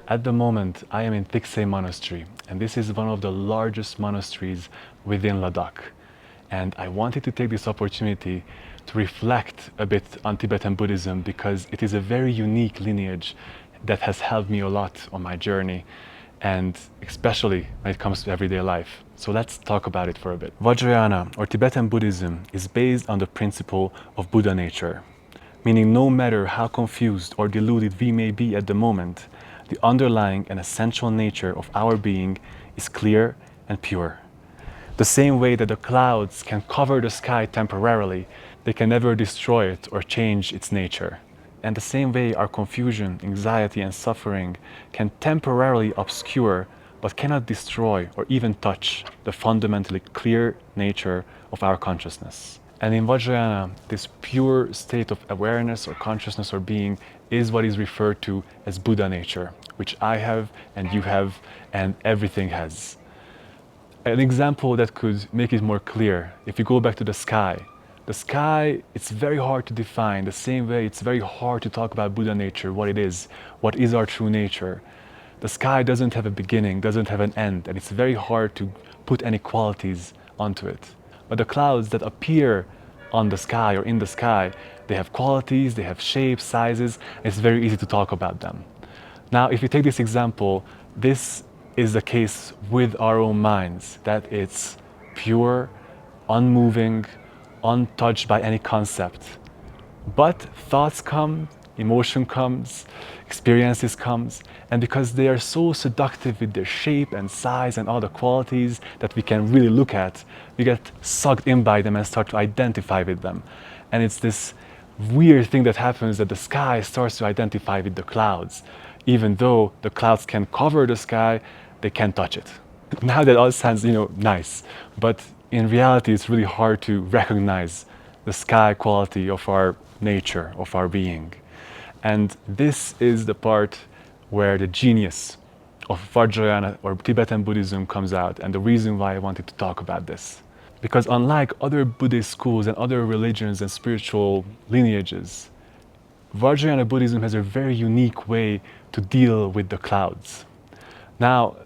At the moment, I am in Thiksey Monastery, and this is one of the largest monasteries within Ladakh. And I wanted to take this opportunity to reflect a bit on Tibetan Buddhism because it is a very unique lineage that has helped me a lot on my journey, and especially when it comes to everyday life. So let's talk about it for a bit. Vajrayana, or Tibetan Buddhism, is based on the principle of Buddha nature, meaning no matter how confused or deluded we may be at the moment, the underlying and essential nature of our being is clear and pure. The same way that the clouds can cover the sky temporarily, they can never destroy it or change its nature. And the same way our confusion, anxiety, and suffering can temporarily obscure but cannot destroy or even touch the fundamentally clear nature of our consciousness. And in Vajrayana, this pure state of awareness or consciousness or being is what is referred to as Buddha nature, which I have and you have and everything has. An example that could make it more clear, if you go back to the sky, it's very hard to define. The same way it's very hard to talk about Buddha nature, what is our true nature. The sky doesn't have a beginning, doesn't have an end, and it's very hard to put any qualities onto it. But the clouds that appear on the sky or in the sky, they have qualities, they have shapes, sizes, and it's very easy to talk about them. Now, if you take this example, this is the case with our own minds, that it's pure, unmoving, untouched by any concept. But thoughts come, emotion comes, experiences comes, and because they are so seductive with their shape and size and all the qualities that we can really look at, we get sucked in by them and start to identify with them. And it's this weird thing that happens, that the sky starts to identify with the clouds. Even though the clouds can cover the sky, they can't touch it. Now that all sounds, nice, but in reality it's really hard to recognize the sky quality of our nature, of our being. And this is the part where the genius of Vajrayana or Tibetan Buddhism comes out, and the reason why I wanted to talk about this. Because unlike other Buddhist schools and other religions and spiritual lineages, Vajrayana Buddhism has a very unique way to deal with the clouds. Now,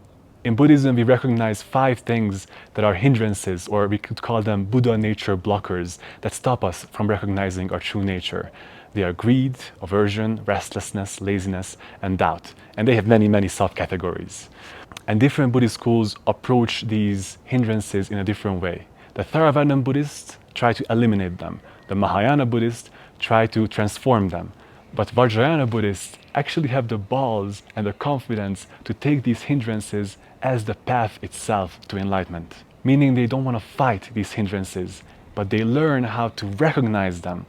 in Buddhism, we recognize 5 things that are hindrances, or we could call them Buddha nature blockers, that stop us from recognizing our true nature. They are greed, aversion, restlessness, laziness, and doubt. And they have many, many subcategories. And different Buddhist schools approach these hindrances in a different way. The Theravada Buddhists try to eliminate them. The Mahayana Buddhists try to transform them. But Vajrayana Buddhists actually have the balls and the confidence to take these hindrances as the path itself to enlightenment. Meaning they don't want to fight these hindrances, but they learn how to recognize them.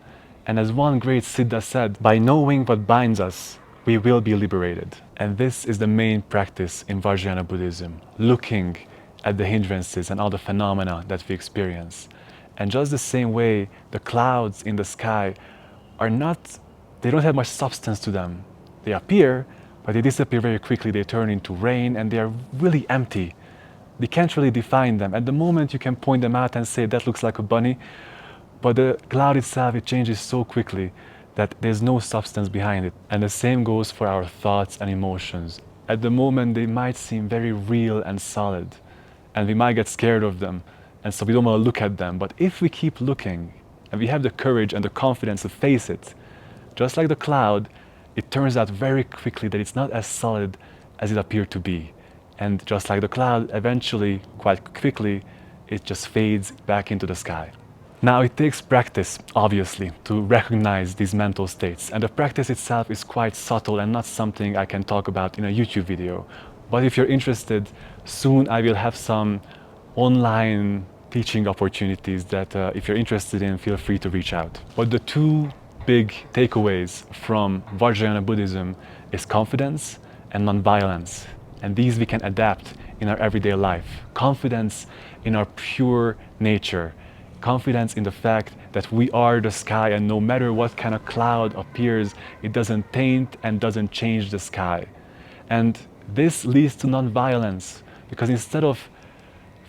And as one great Siddha said, by knowing what binds us, we will be liberated. And this is the main practice in Vajrayana Buddhism, looking at the hindrances and all the phenomena that we experience. And just the same way, the clouds in the sky they don't have much substance to them. They appear, but they disappear very quickly. They turn into rain, and they are really empty. We can't really define them. At the moment, you can point them out and say, that looks like a bunny, but the cloud itself, it changes so quickly that there's no substance behind it. And the same goes for our thoughts and emotions. At the moment, they might seem very real and solid, and we might get scared of them, and so we don't want to look at them. But if we keep looking, and we have the courage and the confidence to face it, just like the cloud, it turns out very quickly that it's not as solid as it appeared to be. And just like the cloud, eventually, quite quickly, it just fades back into the sky. Now, it takes practice, obviously, to recognize these mental states. And the practice itself is quite subtle and not something I can talk about in a YouTube video. But if you're interested, soon I will have some online teaching opportunities that if you're interested in, feel free to reach out. But the 2 big takeaways from Vajrayana Buddhism is confidence and non-violence. And these we can adapt in our everyday life. Confidence in our pure nature. Confidence in the fact that we are the sky, and no matter what kind of cloud appears, it doesn't taint and doesn't change the sky. And this leads to non-violence, because instead of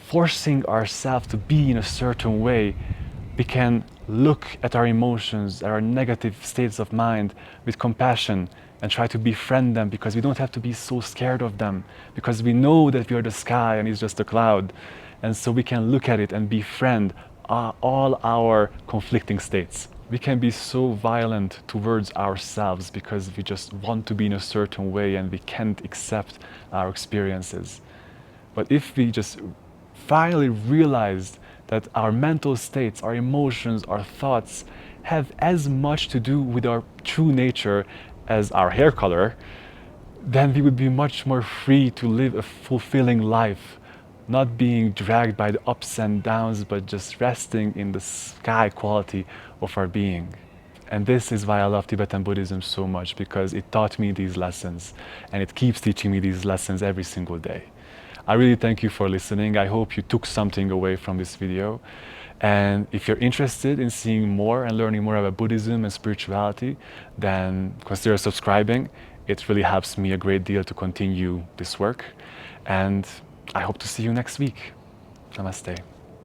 forcing ourselves to be in a certain way, we can look at our emotions, at our negative states of mind with compassion and try to befriend them, because we don't have to be so scared of them, because we know that we are the sky and it's just a cloud. And so we can look at it and befriend all our conflicting states. We can be so violent towards ourselves because we just want to be in a certain way and we can't accept our experiences. But if we just finally realized that our mental states, our emotions, our thoughts have as much to do with our true nature as our hair color, then we would be much more free to live a fulfilling life, not being dragged by the ups and downs, but just resting in the sky quality of our being. And this is why I love Tibetan Buddhism so much, because it taught me these lessons, and it keeps teaching me these lessons every single day. I really thank you for listening. I hope you took something away from this video. And if you're interested in seeing more and learning more about Buddhism and spirituality, then consider subscribing. It really helps me a great deal to continue this work. And I hope to see you next week. Namaste.